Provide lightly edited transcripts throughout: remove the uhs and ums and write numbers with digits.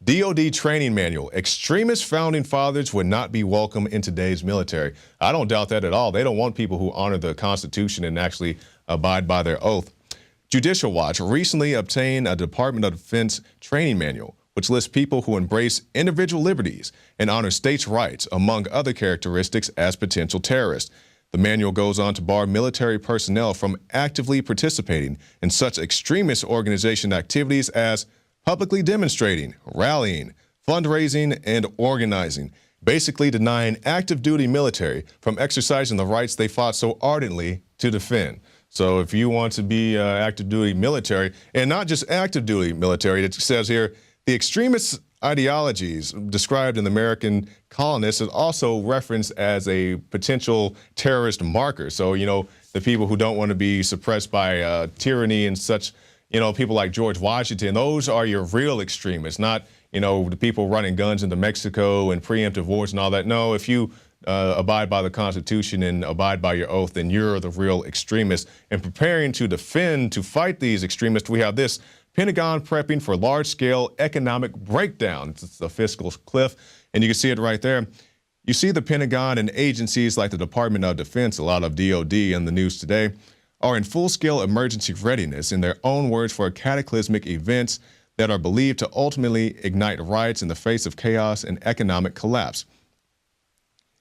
DoD training manual. Extremist founding fathers would not be welcome in today's military. I don't doubt that at all. They don't want people who honor the Constitution and actually abide by their oath. Judicial Watch recently obtained a Dept.of Defense training manual, which lists people who embrace individual liberties and honor states' rights, among other characteristics, as potential terrorists. The manual goes on to bar military personnel from actively participating in such extremist organization activities as publicly demonstrating, rallying, fundraising, and organizing, basically denying active duty military from exercising the rights they fought so ardently to defend. So if you want to be active duty military, and not just active duty military, it says here, the extremist ideologies described in the American colonists is also referenced as a potential terrorist marker. So, you know, the people who don't want to be suppressed by tyranny and such, you know, people like George Washington, those are your real extremists, not, you know, the people running guns into Mexico and preemptive wars and all that. No, if you abide by the Constitution and abide by your oath, then you're the real extremist. And preparing to defend, to fight these extremists, we have this: Pentagon prepping for large-scale economic breakdown. It's a fiscal cliff, and you can see it right there. You see the Pentagon and agencies like the Dept.of Defense, a lot of DoD in the news today, are in full-scale emergency readiness, in their own words, for cataclysmic events that are believed to ultimately ignite riots in the face of chaos and economic collapse.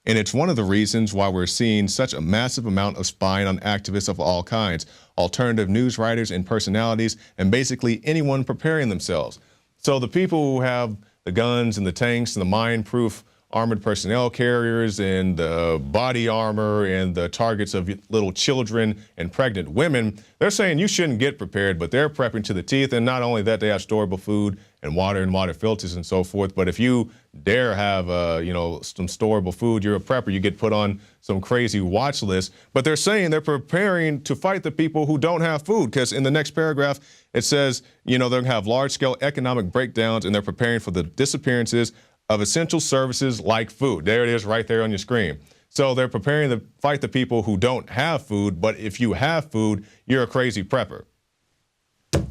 And it's one of the reasons why we're seeing such a massive amount of spying on activists of all kinds, alternative news writers and personalities, and basically anyone preparing themselves. So the people who have the guns and the tanks and the mine-proof armored personnel carriers and the body armor and the targets of little children and pregnant women, they're saying you shouldn't get prepared, but they're prepping to the teeth. And not only that, they have storable food and water filters and so forth. But if you dare have, you know, some storable food, you're a prepper, you get put on some crazy watch list. But they're saying they're preparing to fight the people who don't have food, because in the next paragraph, it says, you know, they're going to have large-scale economic breakdowns, and they're preparing for the disappearances of essential services like food. There it is right there on your screen. So they're preparing to fight the people who don't have food, but if you have food, you're a crazy prepper.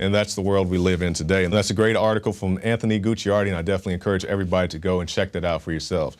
And that's the world we live in today. And that's a great article from Anthony Gucciardi, and I definitely encourage everybody to go and check that out for yourselves.